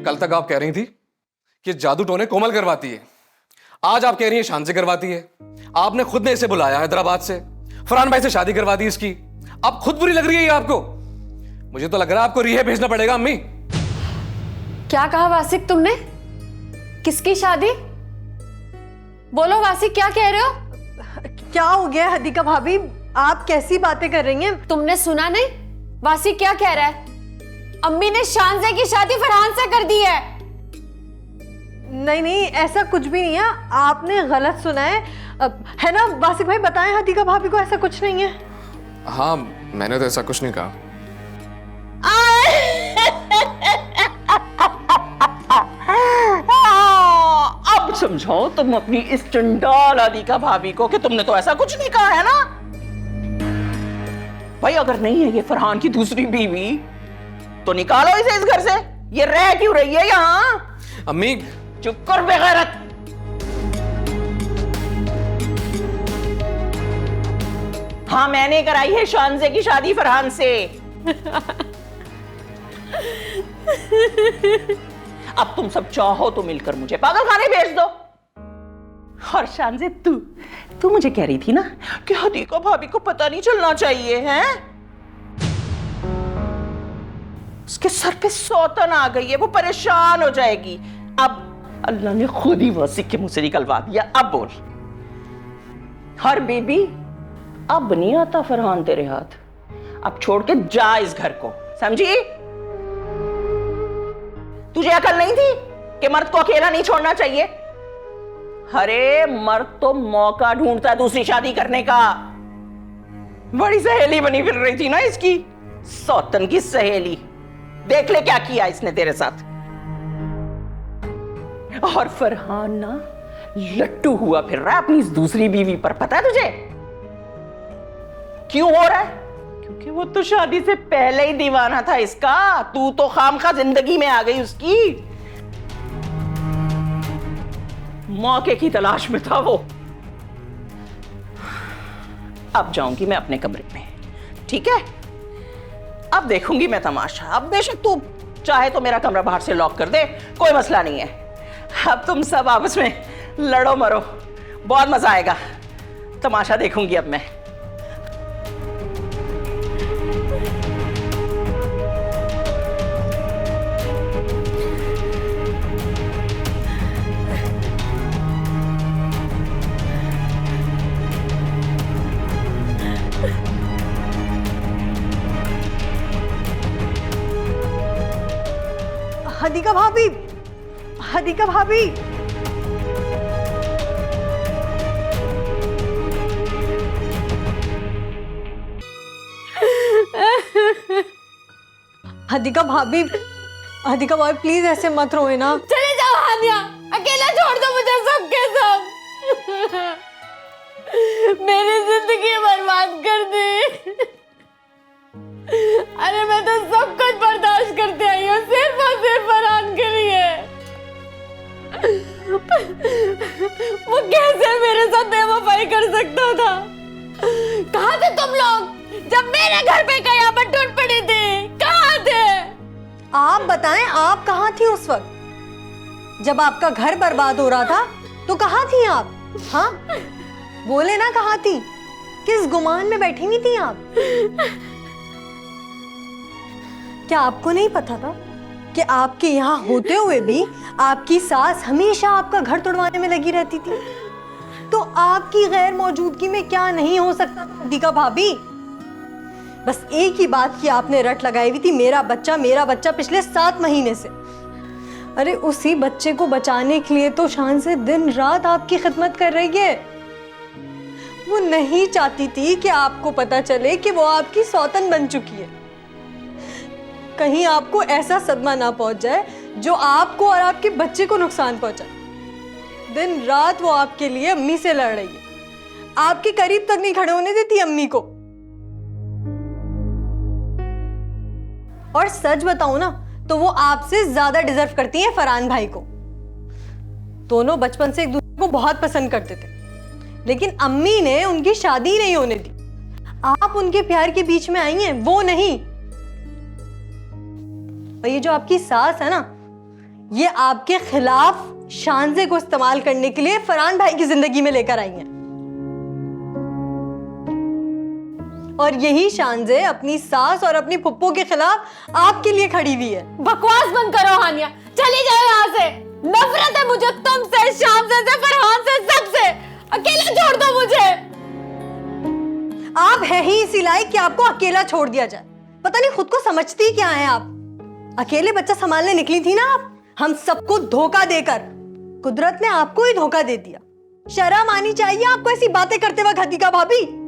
कल तक आप कह रही थी कि जादू टोने कोमल करवाती है, आज आप कह रही हैं शान से करवाती है। आपने खुद ने इसे बुलाया हैदराबाद से, फरहान भाई से शादी करवा दी इसकी। अब खुद बुरी लग रही है ये आपको? मुझे तो लग रहा है आपको रिहे भेजना पड़ेगा। अम्मी क्या कहा वासिक तुमने? किसकी शादी? बोलो वासिक, क्या कह रहे हो? क्या हो गया हदीका भाभी, आप कैसी बातें कर रही हैं? तुमने सुना नहीं? वासिक क्या कह रहा है? अम्मी ने शानज़े की शादी फरहान से कर दी है। नहीं नहीं, ऐसा कुछ भी नहीं है, आपने गलत सुना है ना वासिक भाई? बताएं हदीका भाभी को, ऐसा कुछ नहीं है। हाँ, मैंने तो ऐसा कुछ नहीं कहा। अब समझाओ तुम अपनी इस चंडाल हदीका भाभी को कि तुमने तो ऐसा कुछ नहीं कहा है ना। भाई अगर नहीं है ये फरहान की दूसरी बीवी तो निकालो इसे इस घर से। ये रह क्यों रही है यहाँ? अम्मी चुप कर बेगैरत। हाँ, मैंने कराई है शानज़े की शादी फरहान से। अब तुम सब चाहो तो मिलकर मुझे पागल खाने भेज दो। और शानज़े तू मुझे कह रही थी ना कि हदीका भाभी को पता नहीं चलना चाहिए, हैं? उसके सर पे सौतन आ गई है, वो परेशान हो जाएगी। अब अल्लाह ने खुद ही वासिक के मुंह से निकलवा दिया। अब बोल। हर बीबी, अब नहीं आता फरहान तेरे हाथ। अब छोड़ के जा इस घर को, समझी? तुझे अकल नहीं थी कि मर्द को अकेला नहीं छोड़ना चाहिए? अरे मर्द तो मौका ढूंढता है दूसरी शादी करने का। बड़ी सहेली बनी फिर रही थी ना इसकी, सौतन की सहेली। देख ले क्या किया इसने तेरे साथ। और फरहान ना लट्टू हुआ फिर रहा है अपनी इस दूसरी बीवी पर। पता है तुझे क्यों हो रहा है? क्योंकि वो तो शादी से पहले ही दीवाना था इसका। तू तो खामखा जिंदगी में आ गई उसकी। मौके की तलाश में था वो। अब जाऊंगी मैं अपने कमरे में, ठीक है? अब देखूंगी मैं तमाशा। अब बेशक तू चाहे तो मेरा कमरा बाहर से लॉक कर दे, कोई मसला नहीं है। अब तुम सब आपस में लड़ो मरो, बहुत मजा आएगा। तमाशा देखूंगी अब मैं। हदीका भाभी, हदीका भाभी, हदीका भाभी, हदीका भाभी प्लीज ऐसे मत रोए ना। चले जाओ हानिया, अकेला छोड़ दो मुझे सबके सब। मेरी जिंदगी बर्बाद कर दी। अरे मैं तो सब कुछ बर्दाश्त करते आई हूँ सिर्फ और सिर्फ फरहान के लिए। वो कैसे मेरे साथ बेवफाई कर सकता था? कहाँ थे तुम लोग जब मेरे घर पे कयामत टूट पड़ी थी? कहाँ थे? आप बताएं, आप कहाँ थी उस वक्त जब आपका घर बर्बाद हो रहा था? तो कहाँ थी आप? हाँ बोले ना, कहाँ थी? किस गुमान में बैठी हुई थी आप? क्या आपको नहीं पता था कि आपके यहाँ होते हुए भी आपकी सास हमेशा आपका घर तोड़वाने में लगी रहती थी? तो आपकी गैर मौजूदगी में क्या नहीं हो सकता हदीका भाभी? बस एक ही बात की आपने रट लगाई हुई थी, मेरा बच्चा पिछले 7 महीने से। अरे उसी बच्चे को बचाने के लिए तो शान से दिन रात आपकी खिदमत कर रही है। वो नहीं चाहती थी कि आपको पता चले कि वो आपकी सौतन बन चुकी है। कहीं आपको ऐसा सदमा ना पहुंच जाए जो आपको और आपके बच्चे को नुकसान पहुंचाए। दिन रात वो आपके लिए अम्मी से लड़ रही है, आपके करीब तक नहीं खड़े होने देती अम्मी को। और सच बताऊं ना तो वो आपसे ज्यादा डिजर्व करती हैं फरहान भाई को। दोनों बचपन से एक दूसरे को बहुत पसंद करते थे, लेकिन अम्मी ने उनकी शादी नहीं होने दी। आप उनके प्यार के बीच में आई हैं, वो नहीं। और ये जो आपकी सास है ना, ये आपके खिलाफ शानजे को इस्तेमाल करने के लिए फरहान भाई की जिंदगी में लेकर आई हैं। और यही शानजे अपनी सास और अपनी पुप्पो के खिलाफ आपके लिए खड़ी हुई है। बकवास बंद करो हानिया, चली जाओ यहाँ से। नफरत है मुझे तुमसे, शामसे से, फरहान से, सबसे। अकेला छोड़ दो मुझे। आप है ही इसी लायक कि आपको अकेला छोड़ दिया जाए। पता नहीं खुद को समझती क्या है आप। अकेले बच्चा संभालने निकली थी ना आप, हम सबको धोखा देकर। कुदरत ने आपको ही धोखा दे दिया। शर्म आनी चाहिए आपको ऐसी बातें करते वक्त हदीका भाभी।